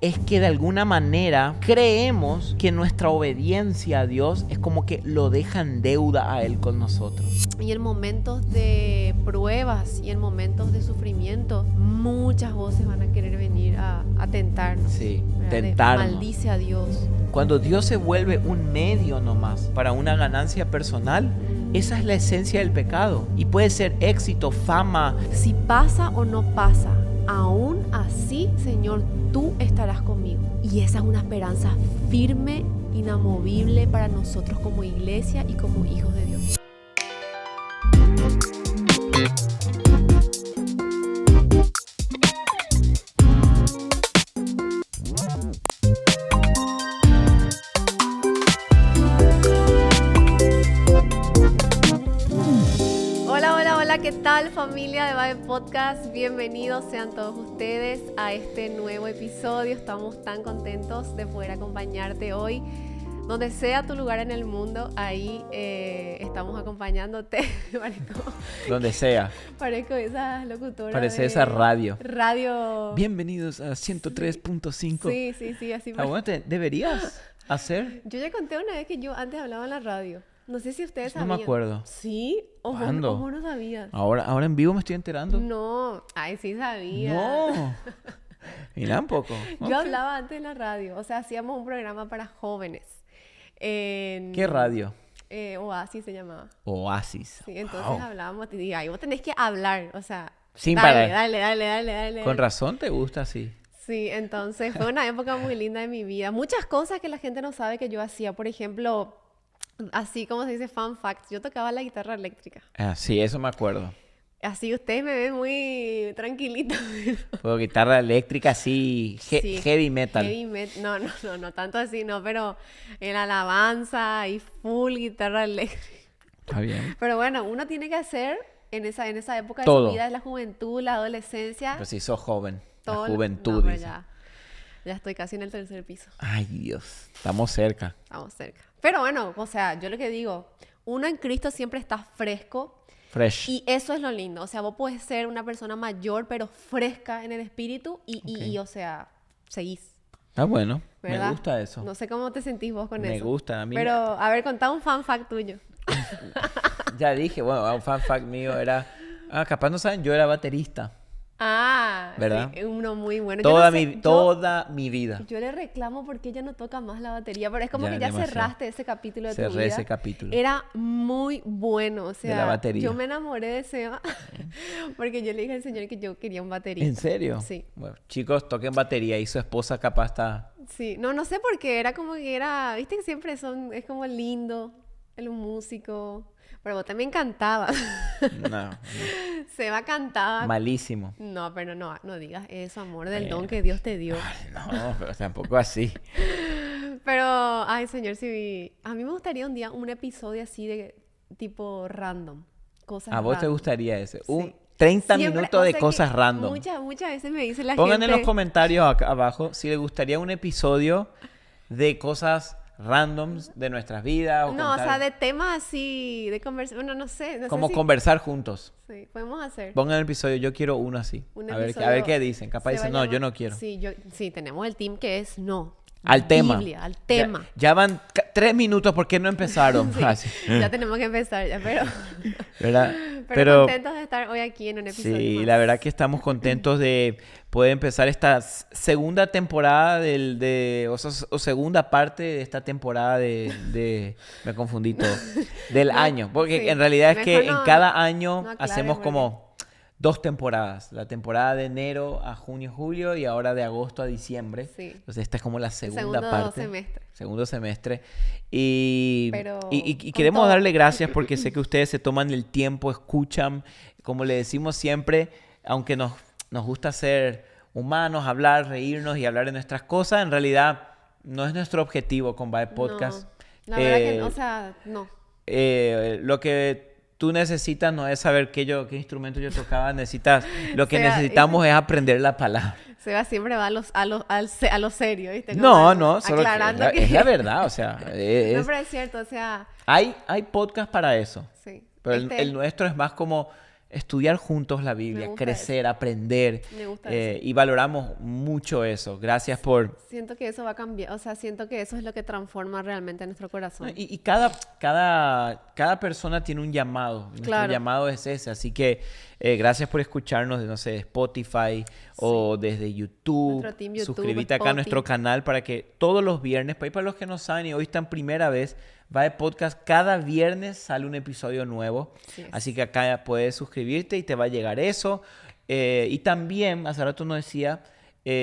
es que de alguna manera creemos que nuestra obediencia a Dios es como que lo deja en deuda a Él con nosotros. Y en momentos de pruebas y en momentos de sufrimiento, muchas voces van a querer venir a tentarnos. Sí, ¿verdad? tentarnos. Maldice a Dios. Cuando Dios se vuelve un medio nomás para una ganancia personal, esa es la esencia del pecado. Y puede ser éxito, fama. Si pasa o no pasa, aún así, Señor, tú estarás conmigo. Y esa es una esperanza firme, inamovible para nosotros como iglesia y como hijos de Dios. ¿Qué tal, familia de Bae Podcast? Bienvenidos sean todos ustedes a este nuevo episodio. Estamos tan contentos de poder acompañarte hoy. Donde sea tu lugar en el mundo, ahí estamos acompañándote. Donde sea. Parezco esa locutora. Parece esa radio. Radio. Bienvenidos a 103.5. Sí, así. Bueno, deberías hacer. Yo ya conté una vez que yo antes hablaba en la radio. No sé si ustedes sabían. No me acuerdo. ¿Sí? ¿Cuándo? ¿Vos no sabías? Ahora en vivo me estoy enterando. No. Ay, sí sabía. No. Mira un poco. Yo hablaba antes en la radio. O sea, hacíamos un programa para jóvenes. ¿Qué radio? Oasis se llamaba. Oasis. Sí, entonces hablábamos. Y ahí vos tenés que hablar. O sea, sin parar. Dale. Con razón te gusta así. Sí, entonces fue una época muy linda de mi vida. Muchas cosas que la gente no sabe que yo hacía. Por ejemplo, así como se dice fun facts, yo tocaba la guitarra eléctrica. Ah, sí, eso me acuerdo. Así ustedes me ven muy tranquilita. Fue guitarra eléctrica así, sí, heavy metal. No tanto así, no, pero en alabanza y full guitarra eléctrica. Está bien. Pero bueno, uno tiene que hacer en esa época de todo. Su vida, es la juventud, la adolescencia. Pero si sos joven, todo la juventud. No, ya estoy casi en el tercer piso. Ay, Dios, estamos cerca. Pero bueno, o sea, yo lo que digo, uno en Cristo siempre está fresco. Fresh. Y eso es lo lindo. O sea, vos podés ser una persona mayor, pero fresca en el espíritu y o sea, seguís. Ah, bueno. ¿Verdad? Me gusta eso. No sé cómo te sentís vos con eso. Me gusta a mí. Pero, a ver, contá un fan fact tuyo. Ya dije, bueno, un fan fact mío era... capaz no saben, yo era baterista. ¿Verdad? Sí, uno muy bueno. Toda mi vida. Yo le reclamo porque ella no toca más la batería, pero es como que ya demasiado. Cerraste ese capítulo de tu vida. Cerré ese capítulo. Era muy bueno, o sea, de la batería. Yo me enamoré de Seba porque yo le dije al Señor que yo quería un baterista. ¿En serio? Sí. Bueno, chicos, toquen batería y su esposa capaz está... Sí, no sé por qué, era como que era, viste que siempre es como lindo el músico. Pero vos también cantabas. No. Seba cantaba. Malísimo. No, pero no digas eso, amor, del don que Dios te dio. Ay, no, pero tampoco así. Pero, ay, Señor, sí. A mí me gustaría un día un episodio así de tipo random. Cosas ¿A vos random. te gustaría ese? Sí. 30 Siempre, minutos de sea cosas random. Muchas veces me dice la Pongan gente... en los comentarios acá abajo si les gustaría un episodio de cosas randoms de nuestras vidas. No, o sea, de temas así, de conversación, bueno, no sé. Como si... conversar juntos. Sí, podemos hacer. Pongan el episodio, yo quiero uno así. A ver qué dicen. Capaz dicen, no, yo no quiero. Sí, tenemos el team que es no. Al tema. Biblia, al tema. Ya van 3 minutos, ¿por qué no empezaron? Sí, ya tenemos que empezar ya, pero... ¿Verdad? Pero contentos de estar hoy aquí en un episodio Sí, más. la verdad que estamos contentos de poder empezar esta segunda temporada o segunda parte de esta temporada me confundí todo, del año. Porque sí. en realidad es que en cada año no, hacemos como 2 temporadas. La temporada de enero a junio, julio y ahora de agosto a diciembre. Sí. Entonces esta es como la segunda segundo parte. Segundo semestre. Y con queremos todo. darle gracias porque sé que ustedes se toman el tiempo, escuchan. Como le decimos siempre, aunque nos gusta ser humanos, hablar, reírnos y hablar de nuestras cosas, en realidad no es nuestro objetivo con Bae Podcast. No, la verdad que no, o sea, no. Lo que tú necesitas no es saber qué instrumento yo tocaba, lo que necesitamos es aprender la palabra. Seba siempre va a lo serio, ¿viste? No, solo aclarando es la verdad, o sea. No, pero es cierto, o sea... Hay podcast para eso. Sí. Pero el nuestro es más como estudiar juntos la Biblia, crecer, aprender. Me gusta eso. Y valoramos mucho eso. Gracias por... Siento que eso va a cambiar, o sea, siento que eso es lo que transforma realmente nuestro corazón. Y cada persona tiene un llamado. Nuestro llamado es ese. Así que gracias por escucharnos de, no sé, Spotify o desde YouTube. Nuestro team YouTube, suscríbete acá a nuestro canal para que todos los viernes, para los que no saben y hoy están primera vez, Vibe Podcast, cada viernes sale un episodio nuevo. Así que acá puedes suscribirte y te va a llegar eso. Y también, hace rato no decía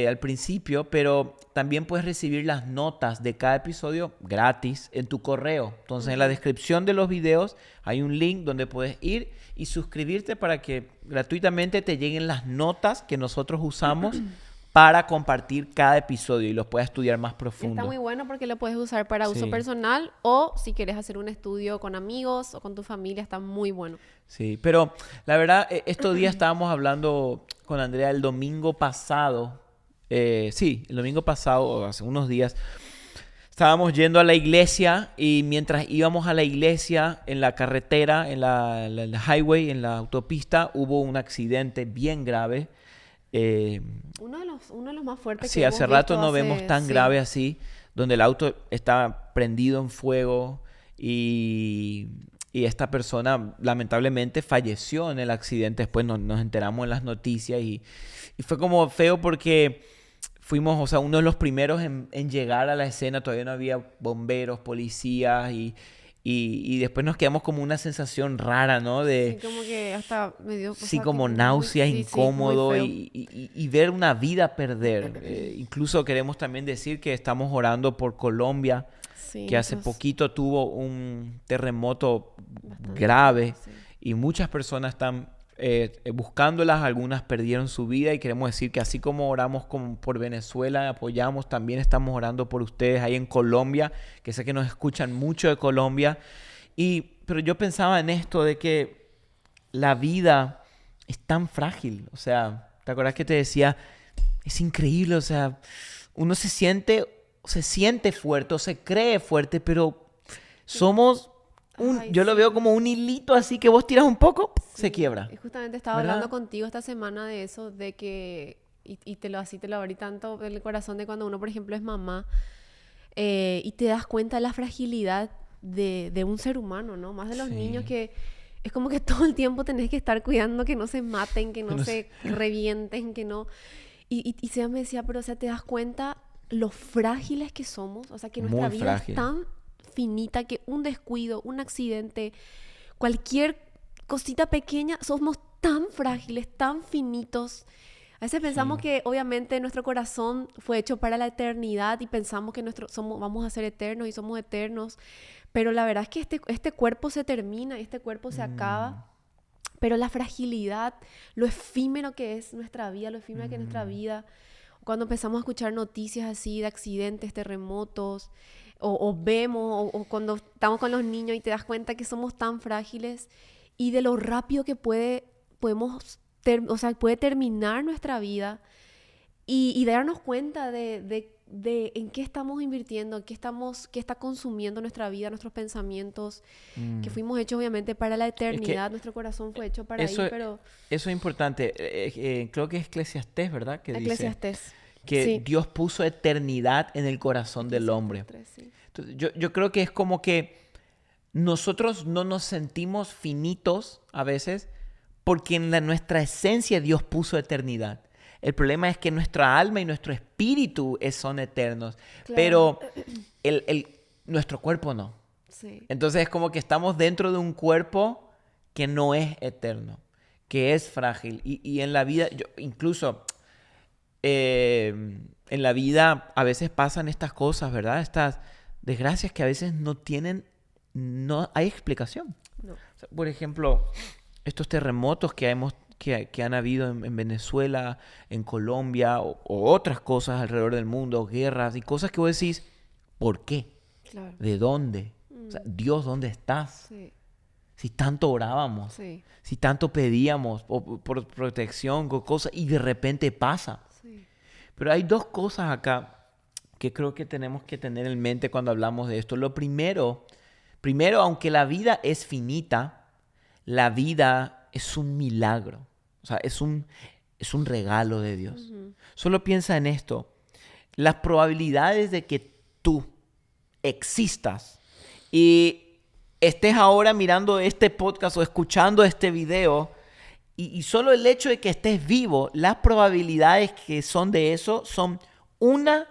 al principio, pero también puedes recibir las notas de cada episodio gratis en tu correo. Entonces, en la descripción de los videos hay un link donde puedes ir y suscribirte para que gratuitamente te lleguen las notas que nosotros usamos para compartir cada episodio y los puedas estudiar más profundo. Está muy bueno porque lo puedes usar para uso personal o si quieres hacer un estudio con amigos o con tu familia, está muy bueno. Sí, pero la verdad, estos días estábamos hablando con Andrea el domingo pasado. El domingo pasado, hace unos días, estábamos yendo a la iglesia y mientras íbamos a la iglesia en la carretera, en la highway, en la autopista, hubo un accidente bien grave. Uno de los más fuertes sí, que hace rato no vemos tan grave así, donde el auto está prendido en fuego y esta persona lamentablemente falleció en el accidente. Después nos enteramos en las noticias y fue como feo porque fuimos, o sea, uno de los primeros en llegar a la escena. Todavía no había bomberos, policías y después nos quedamos como una sensación rara, ¿no? Sí, como que hasta medio... Sí, como náuseas, incómodo y ver una vida perder. Incluso queremos también decir que estamos orando por Colombia, que hace poquito tuvo un terremoto grave y muchas personas están buscándolas, algunas perdieron su vida y queremos decir que así como oramos por Venezuela, apoyamos, también estamos orando por ustedes ahí en Colombia, que sé que nos escuchan mucho de Colombia. Pero yo pensaba en esto de que la vida es tan frágil. O sea, ¿te acuerdas que te decía? Es increíble, o sea, uno se siente fuerte o se cree fuerte, pero somos... yo lo veo como un hilito así que vos tiras un poco, se quiebra. Y justamente estaba hablando contigo esta semana de eso, de que, y te lo abrí tanto en el corazón de cuando uno, por ejemplo, es mamá, y te das cuenta de la fragilidad de un ser humano, ¿no? Más de los niños que es como que todo el tiempo tenés que estar cuidando que no se maten, que no se revienten, que no... Y Seba me decía, pero o sea, te das cuenta lo frágiles que somos, o sea, que nuestra vida es tan finita que un descuido, un accidente, cualquier cosita pequeña, somos tan frágiles, tan finitos. A veces pensamos que obviamente nuestro corazón fue hecho para la eternidad y pensamos que vamos a ser eternos y somos eternos, pero la verdad es que este cuerpo se termina, este cuerpo se acaba, pero la fragilidad, lo efímero que es nuestra vida, lo efímero que es nuestra vida, cuando empezamos a escuchar noticias así de accidentes, terremotos, o vemos, o cuando estamos con los niños y te das cuenta que somos tan frágiles y de lo rápido que puede terminar nuestra vida y darnos cuenta de en qué estamos invirtiendo, qué está consumiendo nuestra vida, nuestros pensamientos, que fuimos hechos obviamente para la eternidad, nuestro corazón fue hecho para eso, ahí, pero... Eso es importante. Creo que es Eclesiastés, ¿verdad? Que Eclesiastés. Dice que Dios puso eternidad en el corazón del hombre. Entonces, yo creo que es como que nosotros no nos sentimos finitos a veces porque en nuestra esencia Dios puso eternidad. El problema es que nuestra alma y nuestro espíritu son eternos, pero nuestro cuerpo no. Sí. Entonces es como que estamos dentro de un cuerpo que no es eterno, que es frágil. Y en la vida, incluso en la vida a veces pasan estas cosas, ¿verdad? Estas desgracias que a veces no hay explicación. No. O sea, por ejemplo, estos terremotos que han habido en Venezuela, en Colombia o otras cosas alrededor del mundo, guerras y cosas que vos decís, ¿por qué? Claro. ¿De dónde? O sea, Dios, ¿dónde estás? Sí. Si tanto orábamos, si tanto pedíamos por protección, cosas, y de repente pasa. Sí. Pero hay dos cosas acá que creo que tenemos que tener en mente cuando hablamos de esto. Lo primero, aunque la vida es finita, la vida es un milagro. O sea, es un regalo de Dios. Solo piensa en esto. Las probabilidades de que tú existas y estés ahora mirando este podcast o escuchando este video y solo el hecho de que estés vivo, las probabilidades que son de eso son 1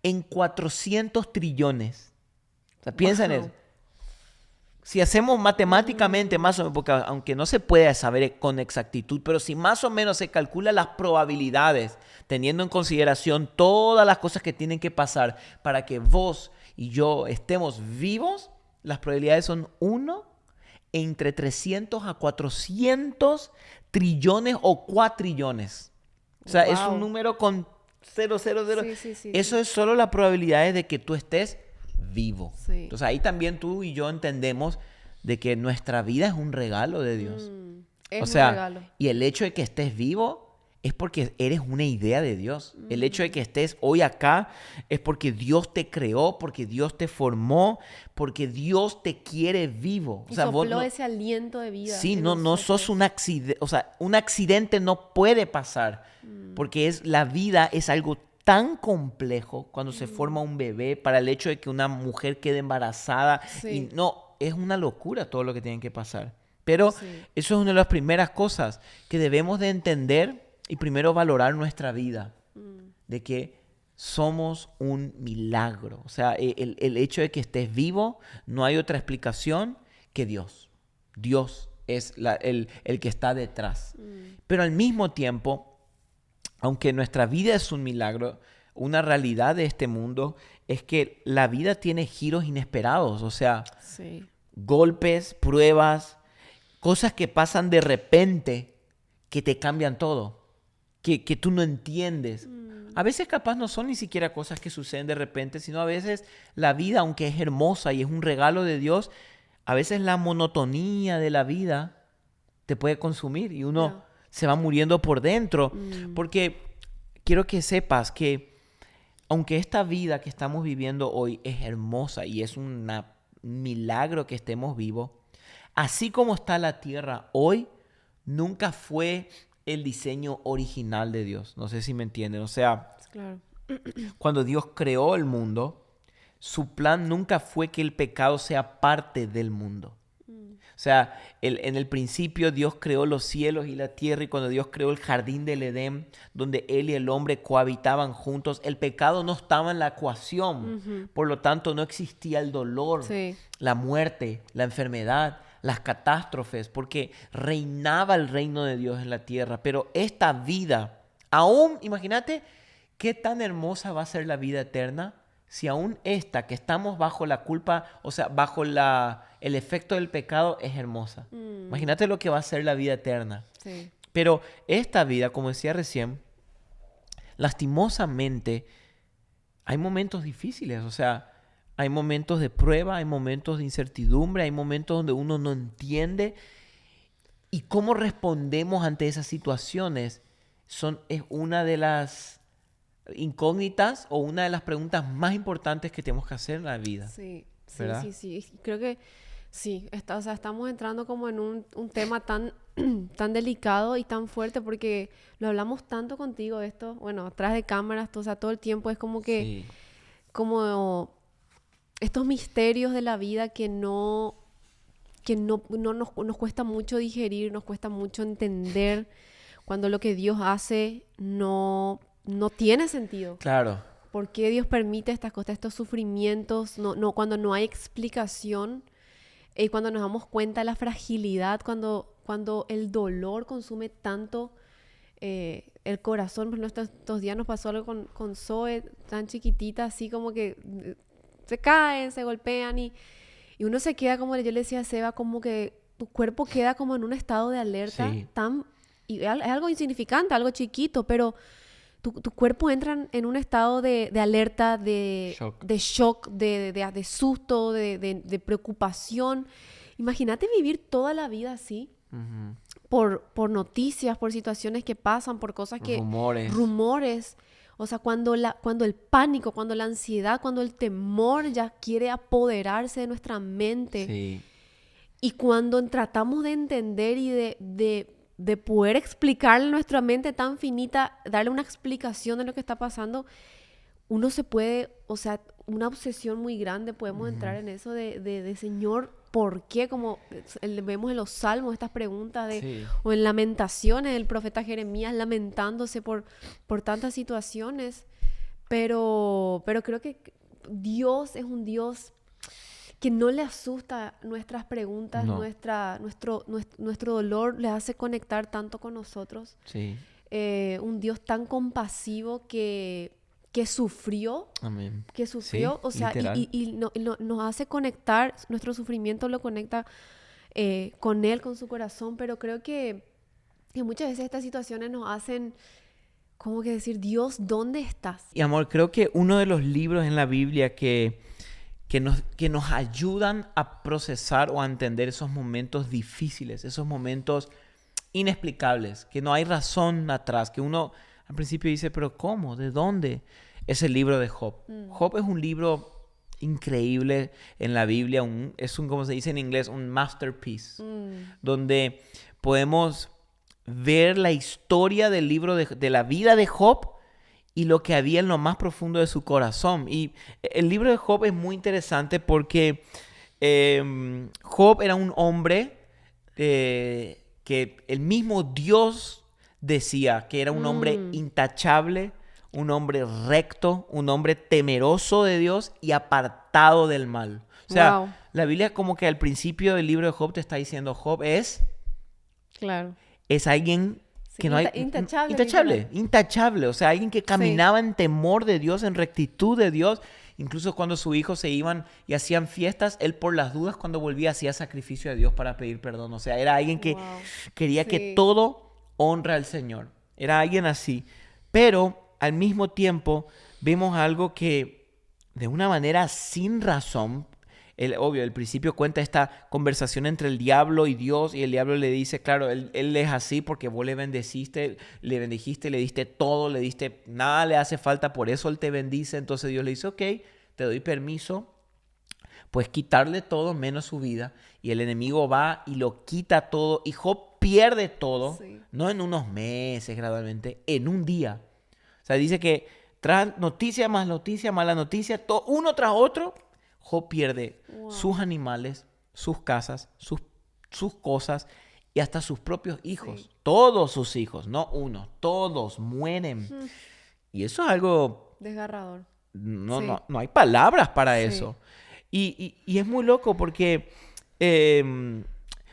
en 400 trillones. O sea, piensa en eso. Si hacemos matemáticamente más o menos, porque aunque no se puede saber con exactitud, pero si más o menos se calcula las probabilidades, teniendo en consideración todas las cosas que tienen que pasar para que vos y yo estemos vivos, las probabilidades son 1 entre 300 a 400 trillones o cuatrillones. O sea, es un número con 000. Eso es solo la probabilidad de que tú estés vivo. Sí. Entonces ahí también tú y yo entendemos de que nuestra vida es un regalo de Dios. Es un regalo. Y el hecho de que estés vivo es porque eres una idea de Dios. El hecho de que estés hoy acá es porque Dios te creó, porque Dios te formó, porque Dios te quiere vivo. Y sopló ese aliento de vida. Sí, no sos un accidente. O sea, un accidente no puede pasar porque la vida es algo tan complejo cuando se forma un bebé, para el hecho de que una mujer quede embarazada. Sí. Y no, es una locura todo lo que tiene que pasar. Pero eso es una de las primeras cosas que debemos de entender y primero valorar nuestra vida. De que somos un milagro. O sea, el hecho de que estés vivo, no hay otra explicación que Dios. Dios es el que está detrás. Pero al mismo tiempo, aunque nuestra vida es un milagro, una realidad de este mundo es que la vida tiene giros inesperados. O sea, golpes, pruebas, cosas que pasan de repente que te cambian todo, que tú no entiendes. A veces capaz no son ni siquiera cosas que suceden de repente, sino a veces la vida, aunque es hermosa y es un regalo de Dios, a veces la monotonía de la vida te puede consumir y uno se va muriendo por dentro. Porque quiero que sepas que aunque esta vida que estamos viviendo hoy es hermosa y es un milagro que estemos vivos, así como está la tierra hoy, nunca fue el diseño original de Dios. No sé si me entienden. O sea, cuando Dios creó el mundo, su plan nunca fue que el pecado sea parte del mundo. O sea, en el principio Dios creó los cielos y la tierra, y cuando Dios creó el jardín del Edén, donde Él y el hombre cohabitaban juntos, el pecado no estaba en la ecuación. Por lo tanto, no existía el dolor, la muerte, la enfermedad, las catástrofes, porque reinaba el reino de Dios en la tierra. Pero esta vida, aún, imagínate qué tan hermosa va a ser la vida eterna si aún esta, que estamos bajo la culpa, o sea, bajo el efecto del pecado, es hermosa. Imagínate lo que va a ser la vida eterna. Sí. Pero esta vida, como decía recién, lastimosamente, hay momentos difíciles. O sea, hay momentos de prueba, hay momentos de incertidumbre, hay momentos donde uno no entiende. Y cómo respondemos ante esas situaciones es una de las incógnitas o una de las preguntas más importantes que tenemos que hacer en la vida. Sí. Creo que sí. O sea, estamos entrando como en un tema tan delicado y tan fuerte, porque lo hablamos tanto contigo esto, bueno, atrás de cámaras, o sea, todo el tiempo es como que como estos misterios de la vida que no nos cuesta mucho digerir, nos cuesta mucho entender cuando lo que Dios hace no tiene sentido. Claro. ¿Por qué Dios permite estas cosas, estos sufrimientos? Cuando no hay explicación, cuando nos damos cuenta de la fragilidad, cuando el dolor consume tanto el corazón. Por ejemplo, estos días nos pasó algo con Zoe, tan chiquitita, así como que se caen, se golpean y uno se queda, como yo le decía a Seba, como que tu cuerpo queda como en un estado de alerta y es algo insignificante, algo chiquito, pero tu cuerpo entra en un estado de alerta, de shock, de susto, de preocupación. Imagínate vivir toda la vida así, por noticias, por situaciones que pasan, por cosas que... Rumores. O sea, cuando el pánico, cuando la ansiedad, cuando el temor ya quiere apoderarse de nuestra mente. Sí. Y cuando tratamos de entender y de poder explicarle a nuestra mente tan finita, darle una explicación de lo que está pasando, uno se puede, o sea, una obsesión muy grande, podemos entrar en eso de Señor, ¿por qué? Como vemos en los Salmos estas preguntas Sí. o en Lamentaciones, el profeta Jeremías lamentándose por tantas situaciones. Pero creo que Dios es un Dios que no le asusta nuestras preguntas, No. nuestro dolor, le hace conectar tanto con nosotros. Sí. Un Dios tan compasivo que sufrió, Amén. Sí, o sea, literal. y nos hace conectar, nuestro sufrimiento lo conecta con Él, con su corazón, pero creo que muchas veces estas situaciones nos hacen como que decir, Dios, ¿dónde estás? Y amor, creo que uno de los libros en la Biblia que nos ayudan a procesar o a entender esos momentos difíciles, esos momentos inexplicables, que no hay razón atrás, que uno al principio dice, pero ¿cómo? ¿De dónde? Es el libro de Job. Job es un libro increíble en la Biblia, como se dice en inglés, un masterpiece, donde podemos ver la historia del libro de la vida de Job y lo que había en lo más profundo de su corazón. Y el libro de Job es muy interesante porque Job era un hombre que el mismo Dios decía que era un hombre intachable, un hombre recto, un hombre temeroso de Dios y apartado del mal. O sea, Wow. la Biblia como que al principio del libro de Job te está diciendo, Job es Claro. alguien Sí, que no hay... intachable. Intachable. O sea, alguien que caminaba en temor de Dios, en rectitud de Dios. Incluso cuando sus hijos se iban y hacían fiestas, él por las dudas cuando volvía hacía sacrificio a Dios para pedir perdón. O sea, era alguien que Wow. quería Sí. que todo honra al Señor. Era alguien así. Pero al mismo tiempo vemos algo que de una manera sin razón, obvio, el principio cuenta esta conversación entre el diablo y Dios y el diablo le dice, claro, él es así porque vos le bendijiste, le diste todo, le diste, nada le hace falta, por eso él te bendice. Entonces Dios le dice, ok, te doy permiso, pues quitarle todo menos su vida. Y el enemigo va y lo quita todo y Job pierde todo, Sí. no en unos meses gradualmente, en un día. O sea, dice que tras noticia, mala noticia, uno tras otro, Job pierde Wow. sus animales, sus casas, sus cosas y hasta sus propios hijos. Sí. Todos sus hijos, no uno, todos mueren. Y eso es algo, Desgarrador. no, Sí. no hay palabras para Sí. eso. Y es muy loco porque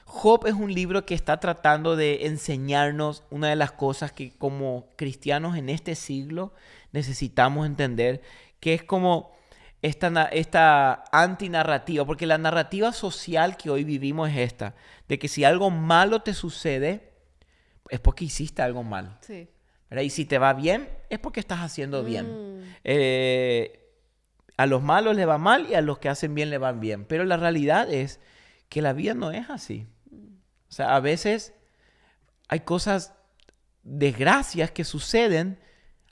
Job es un libro que está tratando de enseñarnos una de las cosas que como cristianos en este siglo necesitamos entender, que es como esta antinarrativa, porque la narrativa social que hoy vivimos es esta, de que si algo malo te sucede, es porque hiciste algo mal, Sí. ¿verdad? Y si te va bien, es porque estás haciendo bien. Mm. A los malos les va mal y a los que hacen bien le van bien. Pero la realidad es que la vida no es así. O sea, a veces hay cosas, desgracias que suceden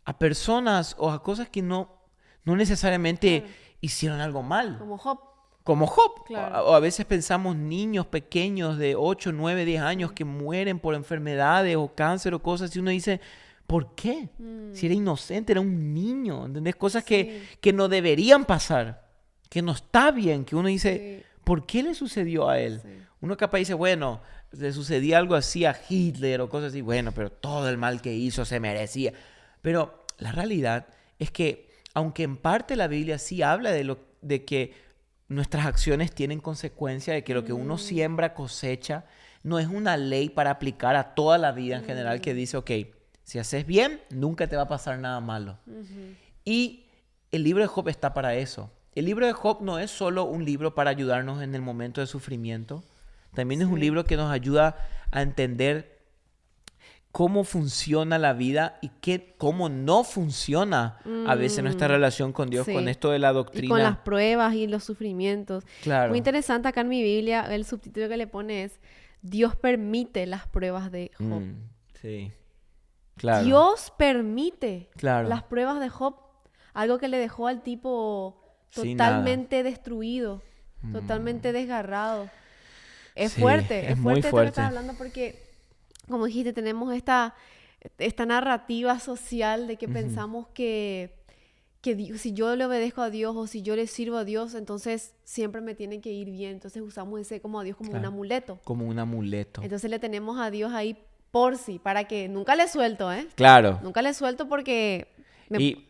a personas o a cosas que no necesariamente Claro. hicieron algo mal. Como Job. Como Job. Claro. O a veces pensamos niños pequeños de 8, 9, 10 años que mueren por enfermedades o cáncer o cosas y uno dice, ¿por qué? Si era inocente, era un niño, ¿entendés? Cosas Sí. que no deberían pasar, que no está bien, que uno dice, Sí. ¿por qué le sucedió a él? Sí. Uno capaz dice, bueno, le sucedía algo así a Hitler o cosas así, bueno, pero todo el mal que hizo se merecía. Pero la realidad es que, aunque en parte la Biblia sí habla de que nuestras acciones tienen consecuencia, de que lo que uno siembra cosecha, no es una ley para aplicar a toda la vida en general que dice, ok, si haces bien, nunca te va a pasar nada malo. Y el libro de Job está para eso. El libro de Job no es solo un libro para ayudarnos en el momento de sufrimiento, también es un Sí. libro que nos ayuda a entender cómo funciona la vida y cómo no funciona a veces nuestra relación con Dios, Sí. con esto de la Y doctrina. con las pruebas y los sufrimientos. Claro. Muy interesante acá en mi Biblia, el subtítulo que le pone es Dios permite las pruebas de Job. Sí. Claro. Dios permite Claro. las pruebas de Job. Algo que le dejó al tipo Sin totalmente destruido, totalmente desgarrado. Es Sí, fuerte, es muy esto que fuerte. estás hablando porque, como dijiste, tenemos esta narrativa social de que Ujú. pensamos que si yo le obedezco a Dios o si yo le sirvo a Dios, entonces siempre me tiene que ir bien. Entonces usamos ese como a Dios como un Claro, amuleto. como un amuleto. Entonces le tenemos a Dios ahí por sí, para que nunca le suelto, ¿eh? Claro. Nunca le suelto porque Y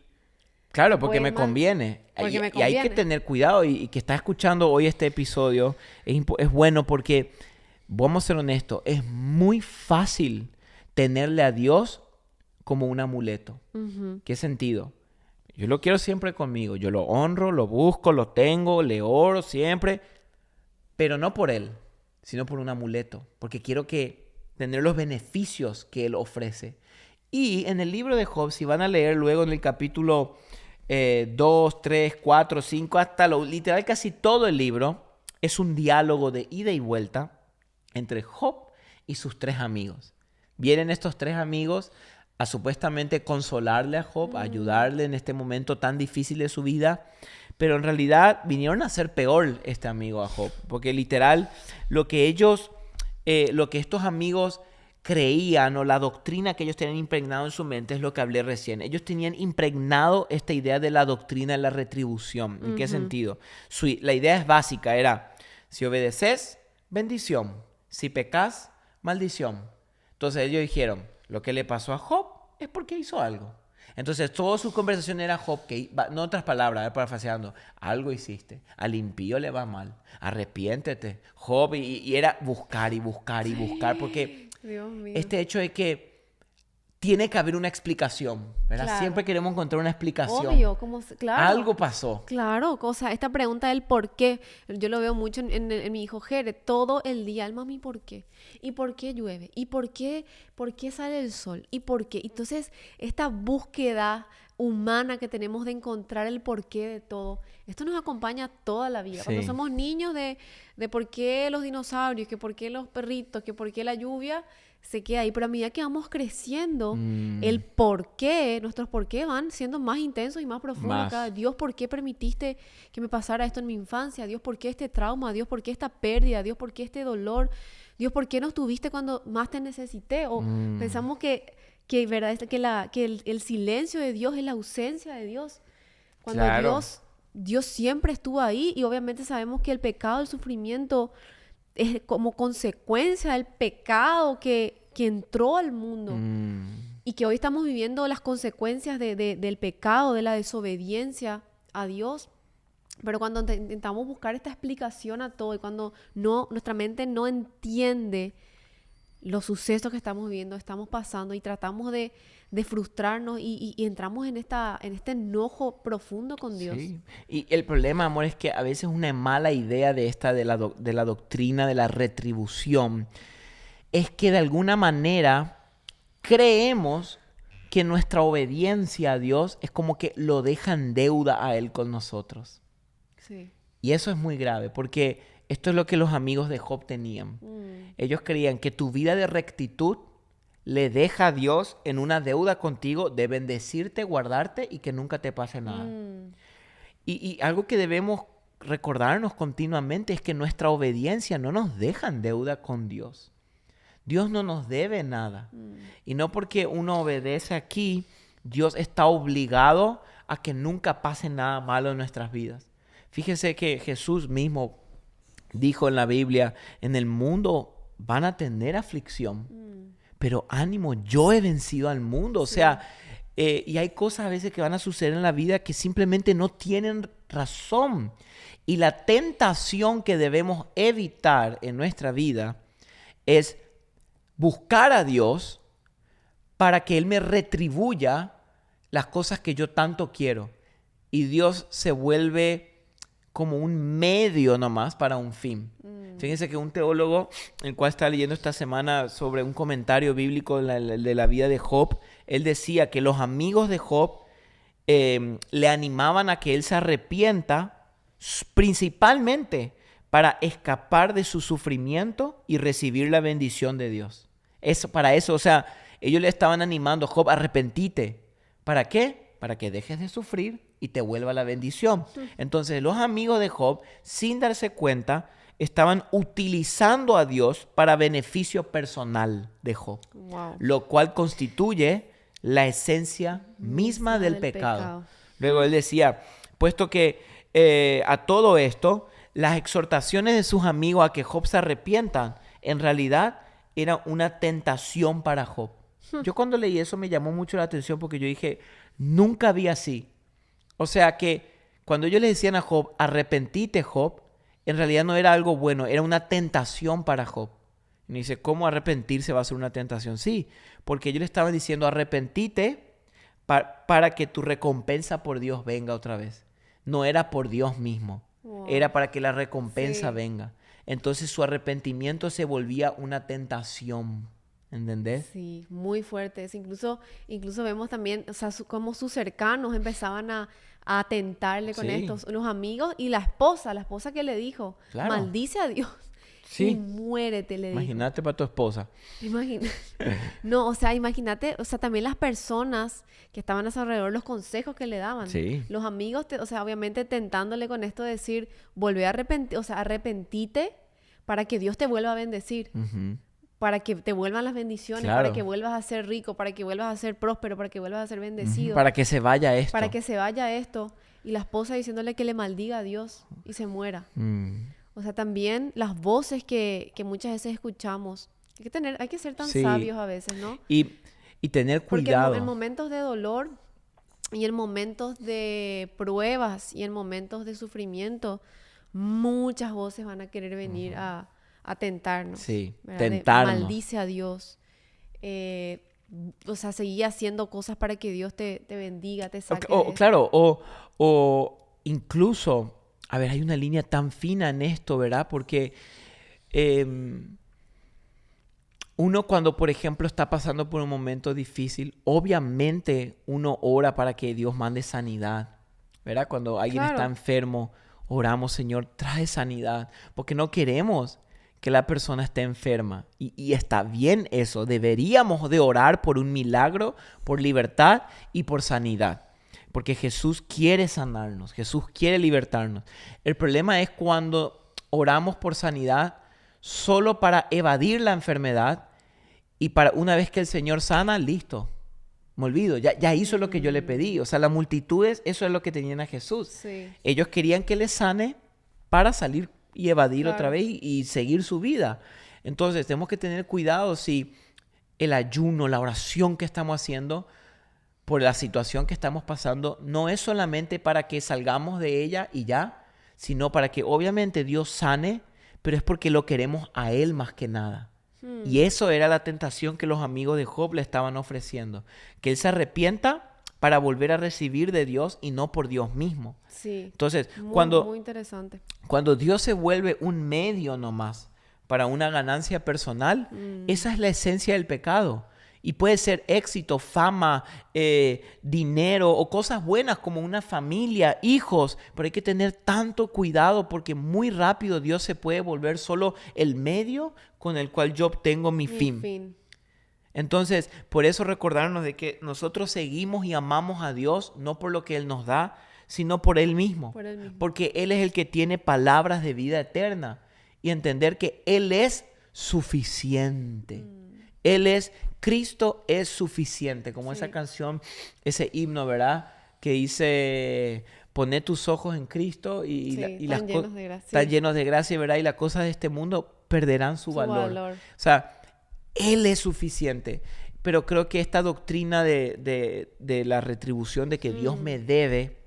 claro, porque puede ir me mal, conviene. porque me Y hay que conviene. tener cuidado. Y que está escuchando hoy este episodio es bueno porque, vamos a ser honestos, es muy fácil tenerle a Dios como un amuleto. Ujú. ¿Qué sentido? Yo lo quiero siempre conmigo. Yo lo honro, lo busco, lo tengo, le oro siempre. Pero no por Él, sino por un amuleto. Porque quiero tener los beneficios que Él ofrece. Y en el libro de Job, si van a leer luego en el capítulo 2, 3, 4, 5, hasta literal casi todo el libro, es un diálogo de ida y vuelta entre Job y sus tres amigos. Vienen estos tres amigos a supuestamente consolarle a Job, a ayudarle en este momento tan difícil de su vida, pero en realidad vinieron a hacer peor este amigo a Job, porque literal lo que estos amigos creían o la doctrina que ellos tenían impregnado en su mente es lo que hablé recién. Ellos tenían impregnado esta idea de la doctrina de la retribución. ¿En qué sentido? La idea es básica, era si obedeces, bendición. Si pecas, maldición. Entonces ellos dijeron, lo que le pasó a Job es porque hizo algo. Entonces toda su conversación era Job, no otras palabras, parafraseando, algo hiciste, al impío le va mal, arrepiéntete, Job, y era buscar y buscar y buscar, porque Dios mío. este hecho de que tiene que haber una explicación, ¿verdad? Claro. Siempre queremos encontrar una explicación. Obvio, claro. Algo pasó. Claro, esta pregunta del por qué, yo lo veo mucho en mi hijo Jere, todo el día, el mami, ¿por qué? ¿Y por qué llueve? ¿Y por qué sale el sol? ¿Y por qué? Entonces, esta búsqueda humana que tenemos de encontrar el porqué de todo, esto nos acompaña toda la vida. Sí. Cuando somos niños de por qué los dinosaurios, que por qué los perritos, que por qué la lluvia, se queda ahí, pero a medida que vamos creciendo, el por qué, nuestros por qué van siendo más intensos y más profundos. Dios, ¿por qué permitiste que me pasara esto en mi infancia? Dios, ¿por qué este trauma? Dios, ¿por qué esta pérdida? Dios, ¿por qué este dolor? Dios, ¿por qué no estuviste cuando más te necesité? O pensamos ¿verdad? que el silencio de Dios es la ausencia de Dios. Cuando Claro. Dios siempre estuvo ahí, y obviamente sabemos que el pecado, el sufrimiento, es como consecuencia del pecado que entró al mundo y que hoy estamos viviendo las consecuencias del pecado, de la desobediencia a Dios. Pero cuando intentamos buscar esta explicación a todo y cuando nuestra mente no entiende los sucesos que estamos viviendo, estamos pasando, y tratamos de frustrarnos y entramos en este enojo profundo con Dios. Sí. Y el problema, amor, es que a veces una mala idea de la doctrina de la retribución es que de alguna manera creemos que nuestra obediencia a Dios es como que lo deja en deuda a Él con nosotros. Sí. Y eso es muy grave, porque esto es lo que los amigos de Job tenían. Ellos creían que tu vida de rectitud le deja a Dios en una deuda contigo de bendecirte, guardarte y que nunca te pase nada. Y algo que debemos recordarnos continuamente es que nuestra obediencia no nos deja en deuda con Dios. Dios no nos debe nada. Y no porque uno obedece aquí, Dios está obligado a que nunca pase nada malo en nuestras vidas. Fíjese que Jesús mismo dijo en la Biblia, en el mundo van a tener aflicción, pero ánimo, yo he vencido al mundo. O sea, y hay cosas a veces que van a suceder en la vida que simplemente no tienen razón. Y la tentación que debemos evitar en nuestra vida es buscar a Dios para que Él me retribuya las cosas que yo tanto quiero. Y Dios se vuelve como un medio nomás para un fin. Fíjense que un teólogo, el cual estaba leyendo esta semana sobre un comentario bíblico de la vida de Job, él decía que los amigos de Job le animaban a que él se arrepienta principalmente para escapar de su sufrimiento y recibir la bendición de Dios. Para eso, o sea, ellos le estaban animando, Job, arrepentite. ¿Para qué? Para que dejes de sufrir y te vuelva la bendición. Entonces, los amigos de Job, sin darse cuenta, estaban utilizando a Dios para beneficio personal de Job, Wow. lo cual constituye la esencia misma del pecado. Luego él decía, puesto que a todo esto, las exhortaciones de sus amigos a que Job se arrepientan, en realidad era una tentación para Job. Yo cuando leí eso me llamó mucho la atención porque yo dije, nunca vi así. O sea que cuando ellos le decían a Job, arrepentite Job, en realidad no era algo bueno, era una tentación para Job. Y me dice, ¿cómo arrepentirse va a ser una tentación? Sí, porque ellos le estaban diciendo, arrepentite para que tu recompensa por Dios venga otra vez. No era por Dios mismo, era para que la recompensa venga. Entonces su arrepentimiento se volvía una tentación. ¿Entendés? Sí, muy fuertes. Incluso vemos también, o sea, cómo sus cercanos empezaban a tentarle con estos, los amigos y la esposa que le dijo, claro, maldice a Dios y muérete, le dijo. Imagínate para tu esposa. Imagínate. No, o sea, imagínate, o sea, también las personas que estaban a su alrededor, los consejos que le daban. Sí. Los amigos, o sea, obviamente tentándole con esto de decir, volvé a arrepentir, o sea, arrepentite para que Dios te vuelva a bendecir. Para que te vuelvan las bendiciones, claro, para que vuelvas a ser rico, para que vuelvas a ser próspero, para que vuelvas a ser bendecido. Para que se vaya esto. Para que se vaya esto. Y la esposa diciéndole que le maldiga a Dios y se muera. O sea, también las voces que muchas veces escuchamos. Hay que ser tan sabios a veces, ¿no? Y tener cuidado. Porque en momentos de dolor y en momentos de pruebas y en momentos de sufrimiento, muchas voces van a querer venir a tentarnos. Sí, ¿verdad? tentarnos. Maldice a Dios. O sea, seguir haciendo cosas para que Dios te bendiga, te saque. Claro, o incluso, a ver, hay una línea tan fina en esto, ¿verdad? Porque uno cuando, por ejemplo, está pasando por un momento difícil, obviamente uno ora para que Dios mande sanidad, ¿verdad? Cuando alguien está enfermo, oramos, Señor, trae sanidad, porque no queremos que la persona esté enferma. Y está bien eso. Deberíamos de orar por un milagro, por libertad y por sanidad. Porque Jesús quiere sanarnos. Jesús quiere libertarnos. El problema es cuando oramos por sanidad solo para evadir la enfermedad y para una vez que el Señor sana, listo. Me olvido. Ya hizo lo que yo le pedí. O sea, las multitudes, eso es lo que tenían a Jesús. Sí. Ellos querían que le sane para salir y evadir otra vez y seguir su vida. Entonces, tenemos que tener cuidado si el ayuno, la oración que estamos haciendo por la situación que estamos pasando, no es solamente para que salgamos de ella y ya, sino para que obviamente Dios sane, pero es porque lo queremos a Él más que nada. Y eso era la tentación que los amigos de Job le estaban ofreciendo. Que él se arrepienta para volver a recibir de Dios y no por Dios mismo. Sí. Entonces, muy interesante. Cuando Dios se vuelve un medio nomás para una ganancia personal, esa es la esencia del pecado. Y puede ser éxito, fama, dinero o cosas buenas como una familia, hijos. Pero hay que tener tanto cuidado porque muy rápido Dios se puede volver solo el medio con el cual yo obtengo mi fin. Entonces, por eso recordarnos de que nosotros seguimos y amamos a Dios no por lo que Él nos da, sino por Él mismo. Porque Él es el que tiene palabras de vida eterna. Y entender que Él es suficiente. Cristo es suficiente. Como esa canción, ese himno, ¿verdad? Que dice, poné tus ojos en Cristo y las cosas están llenos de gracia, ¿verdad? Y las cosas de este mundo perderán su valor. O sea, Él es suficiente. Pero creo que esta doctrina de la retribución, de que Dios me debe,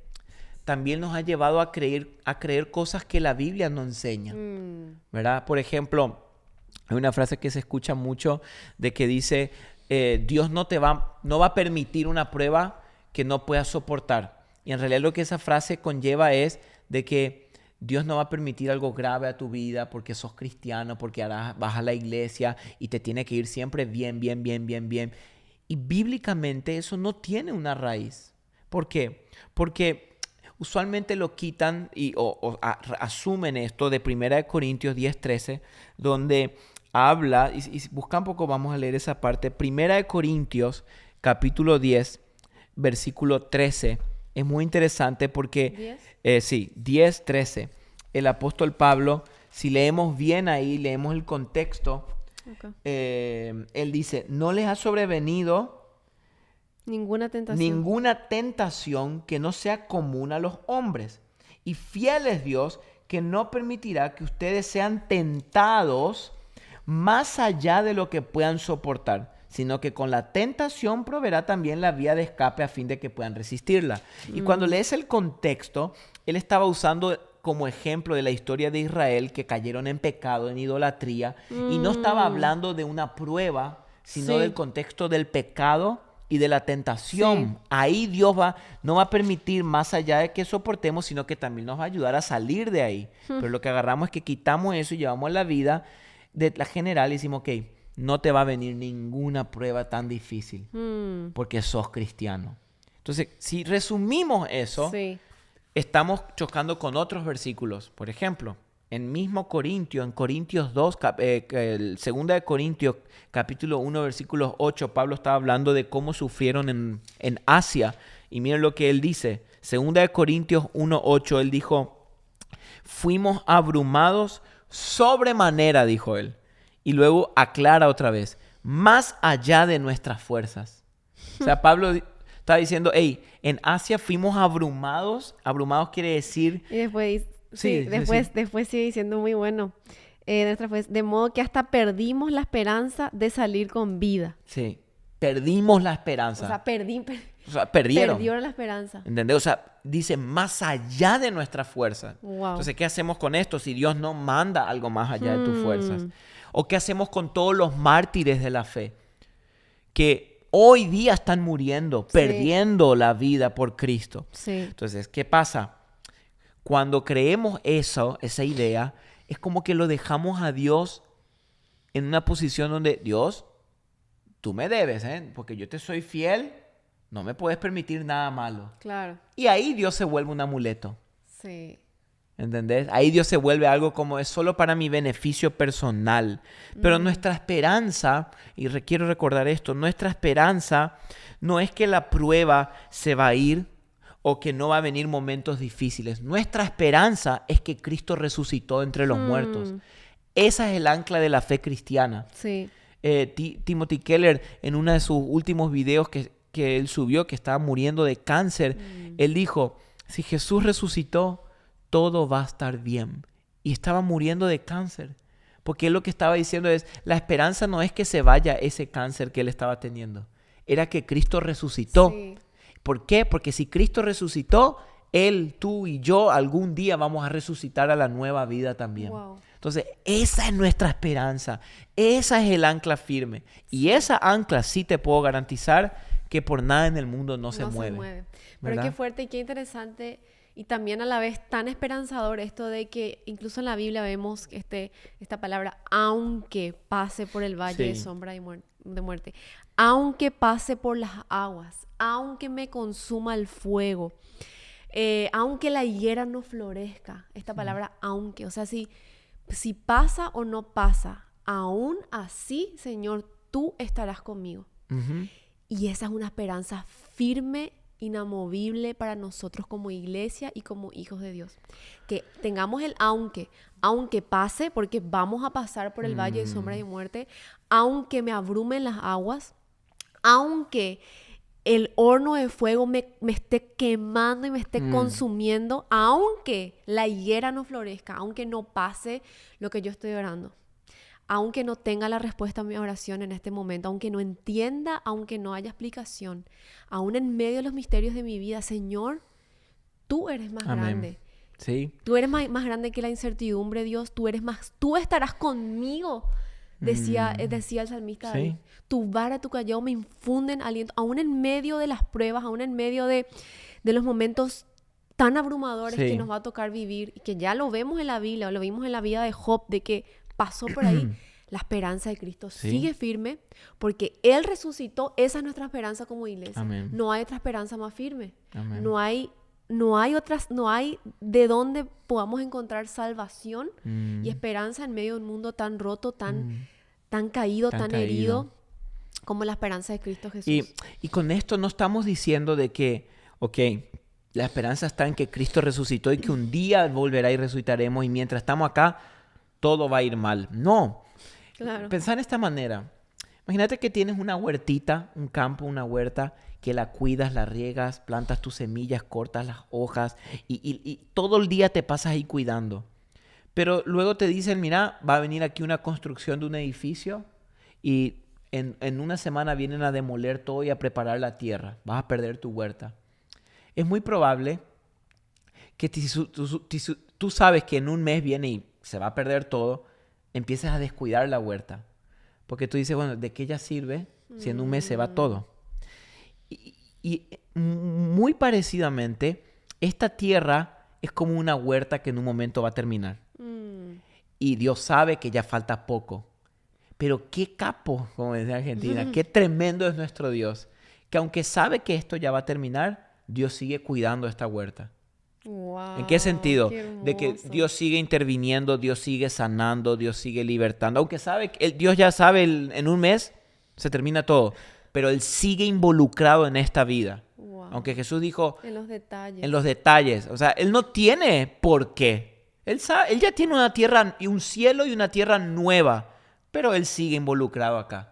también nos ha llevado a creer cosas que la Biblia no enseña, ¿verdad? Por ejemplo, hay una frase que se escucha mucho de que dice, Dios no va a permitir una prueba que no puedas soportar. Y en realidad lo que esa frase conlleva es de que Dios no va a permitir algo grave a tu vida porque sos cristiano, porque vas a la iglesia y te tiene que ir siempre bien. Y bíblicamente eso no tiene una raíz. ¿Por qué? Porque usualmente lo quitan o asumen esto de 1 Corintios 10:13, donde habla, y busca un poco, vamos a leer esa parte. 1 Corintios, capítulo 10, versículo 13. Es muy interesante porque, 10:13. El apóstol Pablo si leemos bien ahí, leemos el contexto, Ok. él dice, no les ha sobrevenido Ninguna tentación. ninguna tentación que no sea común a los hombres. Y fiel es Dios que no permitirá que ustedes sean tentados más allá de lo que puedan soportar, sino que con la tentación proveerá también la vía de escape a fin de que puedan resistirla. Y cuando lees el contexto, él estaba usando como ejemplo de la historia de Israel que cayeron en pecado, en idolatría, y no estaba hablando de una prueba, sino Sí. del contexto del pecado y de la tentación. Sí. Ahí Dios no va a permitir más allá de que soportemos, sino que también nos va a ayudar a salir de ahí. Pero lo que agarramos es que quitamos eso y llevamos la vida de la general y decimos, ok, no te va a venir ninguna prueba tan difícil porque sos cristiano. Entonces, si resumimos eso, Sí. estamos chocando con otros versículos. Por ejemplo, en mismo Corintio, en Corintios 2, el 2 de Corintios, capítulo 1, versículos 8, Pablo estaba hablando de cómo sufrieron en Asia. Y miren lo que él dice. 2 de Corintios 1, 8, él dijo, fuimos abrumados sobremanera, dijo él. Y luego aclara otra vez, más allá de nuestras fuerzas. O sea, Pablo está diciendo, hey, en Asia fuimos abrumados. Abrumados quiere decir... Y después, Sí, sí, después sigue diciendo muy bueno. De modo que hasta perdimos la esperanza de salir con vida. Sí, perdimos la esperanza. O sea, Perdieron. perdieron la esperanza. ¿Entendés? O sea, dice más allá de nuestra fuerza. Wow. Entonces, ¿qué hacemos con esto si Dios no manda algo más allá de tus fuerzas? ¿O qué hacemos con todos los mártires de la fe que hoy día están muriendo, Sí. perdiendo la vida por Cristo? Sí. Entonces, ¿qué pasa? Cuando creemos esa idea, es como que lo dejamos a Dios en una posición donde, Dios, tú me debes, porque yo te soy fiel, no me puedes permitir nada malo. Claro. Y ahí Dios se vuelve un amuleto, Sí. ¿entendés? Ahí Dios se vuelve algo como es solo para mi beneficio personal. Pero nuestra esperanza, y quiero recordar esto, nuestra esperanza no es que la prueba se va a ir o que no va a venir momentos difíciles. Nuestra esperanza es que Cristo resucitó entre los muertos. Esa es el ancla de la fe cristiana. Sí. Timothy Keller, en uno de sus últimos videos que él subió, que estaba muriendo de cáncer, él dijo, si Jesús resucitó, todo va a estar bien. Y estaba muriendo de cáncer. Porque él lo que estaba diciendo es, la esperanza no es que se vaya ese cáncer que él estaba teniendo. Era que Cristo resucitó. Sí. ¿Por qué? Porque si Cristo resucitó, él, tú y yo algún día vamos a resucitar a la nueva vida también. Wow. Entonces, esa es nuestra esperanza. Esa es el ancla firme. Y esa ancla sí te puedo garantizar que por nada en el mundo no se mueve. Pero ¿verdad? qué fuerte y qué interesante y también a la vez tan esperanzador esto de que incluso en la Biblia vemos esta palabra, aunque pase por el valle de Sí. sombra de muerte, aunque pase por las aguas, aunque me consuma el fuego, aunque la higuera no florezca, esta palabra aunque, o sea, si pasa o no pasa, aún así, Señor, tú estarás conmigo. Ujú. Y esa es una esperanza firme, inamovible para nosotros como iglesia y como hijos de Dios. Que tengamos el aunque pase, porque vamos a pasar por el valle de sombra y muerte, aunque me abrumen las aguas, aunque el horno de fuego me esté quemando y me esté consumiendo, aunque la higuera no florezca, aunque no pase lo que yo estoy orando. Aunque no tenga la respuesta a mi oración en este momento, aunque no entienda, aunque no haya explicación, aún en medio de los misterios de mi vida, Señor, tú eres más Amén. grande. Sí. Tú eres más grande que la incertidumbre, Dios. Tú estarás conmigo, decía el salmista David. Sí. Tu vara, tu callado me infunden aliento, aún en medio de las pruebas, aún en medio de los momentos tan abrumadores Sí. que nos va a tocar vivir, y que ya lo vemos en la Biblia, o lo vimos en la vida de Job, de que pasó por ahí. La esperanza de Cristo Sí. sigue firme porque Él resucitó. Esa es nuestra esperanza como iglesia. Amén. No hay otra esperanza más firme. Amén. No hay de dónde podamos encontrar salvación y esperanza en medio de un mundo tan roto, tan caído, Tan tan caído. herido, como la esperanza de Cristo Jesús. Y con esto no estamos diciendo de que, ok, la esperanza está en que Cristo resucitó y que un día volverá y resucitaremos y mientras estamos acá, todo va a ir mal. No. Claro. Pensar de esta manera. Imagínate que tienes una huertita, un campo, una huerta, que la cuidas, la riegas, plantas tus semillas, cortas las hojas y todo el día te pasas ahí cuidando. Pero luego te dicen, mira, va a venir aquí una construcción de un edificio y en una semana vienen a demoler todo y a preparar la tierra. Vas a perder tu huerta. Es muy probable que tú sabes que en un mes viene y se va a perder todo, empieces a descuidar la huerta. Porque tú dices, bueno, ¿de qué ya sirve si en un mes se va todo? Y muy parecidamente, esta tierra es como una huerta que en un momento va a terminar. Y Dios sabe que ya falta poco. Pero qué capo, como decía Argentina, qué tremendo es nuestro Dios. Que aunque sabe que esto ya va a terminar, Dios sigue cuidando esta huerta. Wow, ¿En qué sentido? qué hermoso. De que Dios sigue interviniendo, Dios sigue sanando, Dios sigue libertando. Aunque sabe que Dios ya sabe, en un mes se termina todo. Pero Él sigue involucrado en esta vida. Wow. Aunque Jesús dijo... En los detalles. En los detalles. O sea, Él no tiene por qué. Él ya tiene una tierra y un cielo y una tierra nueva. Pero Él sigue involucrado acá.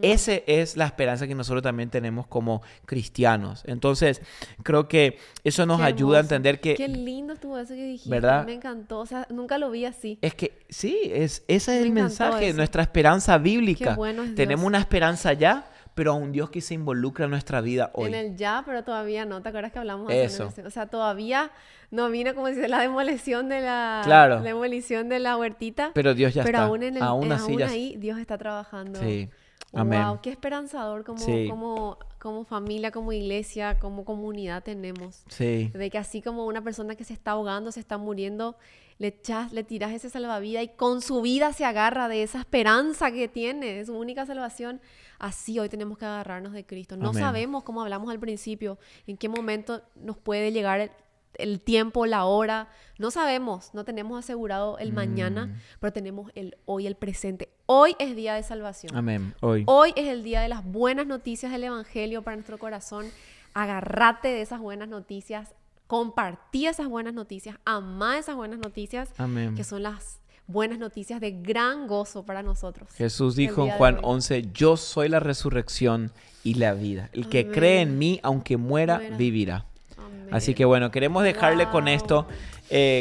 Esa es la esperanza que nosotros también tenemos como cristianos. Entonces, creo que eso nos ayuda a entender que... Qué lindo estuvo eso que dijiste. ¿Verdad? Me encantó. O sea, nunca lo vi así. Es que sí, ese es Me el encantó mensaje, eso. nuestra esperanza bíblica. Qué bueno es Tenemos Dios. una esperanza ya, pero a un Dios que se involucra en nuestra vida hoy. En el ya, pero todavía no. ¿Te acuerdas que hablamos Eso. O sea, todavía no vino, como dice, la demolición de la... Claro. Demolición de la huertita. Pero Dios ya pero está. aún, Aún así ya... ahí Dios está trabajando. Sí. Amén. Wow, qué esperanzador Sí. como familia, como iglesia, como comunidad tenemos. Sí. De que así como una persona que se está ahogando, se está muriendo, le tiras ese salvavidas y con su vida se agarra de esa esperanza que tiene, de su única salvación. Así hoy tenemos que agarrarnos de Cristo. No Amén. sabemos, como hablamos al principio, en qué momento nos puede llegar el tiempo, la hora. No sabemos, no tenemos asegurado el mañana, pero tenemos el hoy, el presente. Hoy es día de salvación. Amén. Hoy. Hoy es el día de las buenas noticias del Evangelio para nuestro corazón. Agárrate de esas buenas noticias, compartí esas buenas noticias, amá esas buenas noticias, Amén. que son las buenas noticias de gran gozo para nosotros. Jesús el dijo en día de Juan hoy. 11, yo soy la resurrección y la vida. El que Amén. cree en mí, aunque muera, Muera. vivirá. Amén. Así que bueno, queremos dejarle con Wow. esto.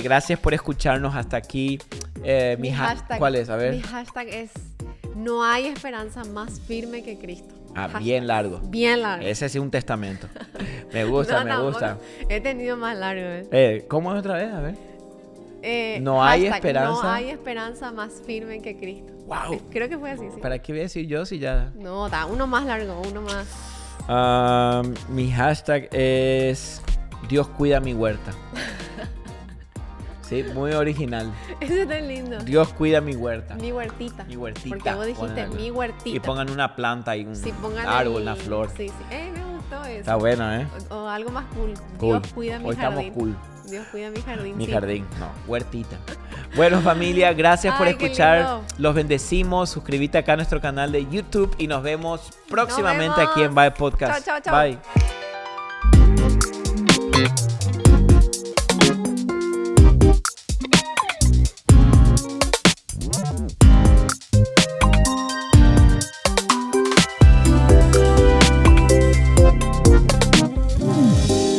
Gracias por escucharnos hasta aquí. Mi hashtag, ¿Cuál es? A ver. Mi hashtag es: no hay esperanza más firme que Cristo. Ah, bien largo. Bien largo. Ese sí es un testamento. Me gusta, No, me tampoco. gusta. He tenido más largo. ¿Cómo es otra vez? A ver. No hay esperanza. No hay esperanza más firme que Cristo. Wow. Creo que fue así, sí. ¿Para qué voy a decir yo si ya...? No, da uno más largo, uno más. Mi hashtag es Dios cuida mi huerta. Sí, muy original. Ese está lindo. Dios cuida mi huerta. Mi huertita. Mi huertita. Porque vos dijiste Pónganlo. mi huertita. Y pongan una planta y un Sí, pongan árbol, el- una flor. Sí, sí. Me gustó eso. Está bueno, ¿eh? O algo más cool. Cool. Dios cuida mi Hoy jardín. estamos cool. Dios cuida mi jardín. Mi sí. jardín, no, huertita. Bueno, familia, gracias por Ay, qué escuchar. lindo. Los bendecimos. Suscríbete acá a nuestro canal de YouTube y nos vemos próximamente vemos. aquí en Bye Podcast. Chao, chao, chao. Bye.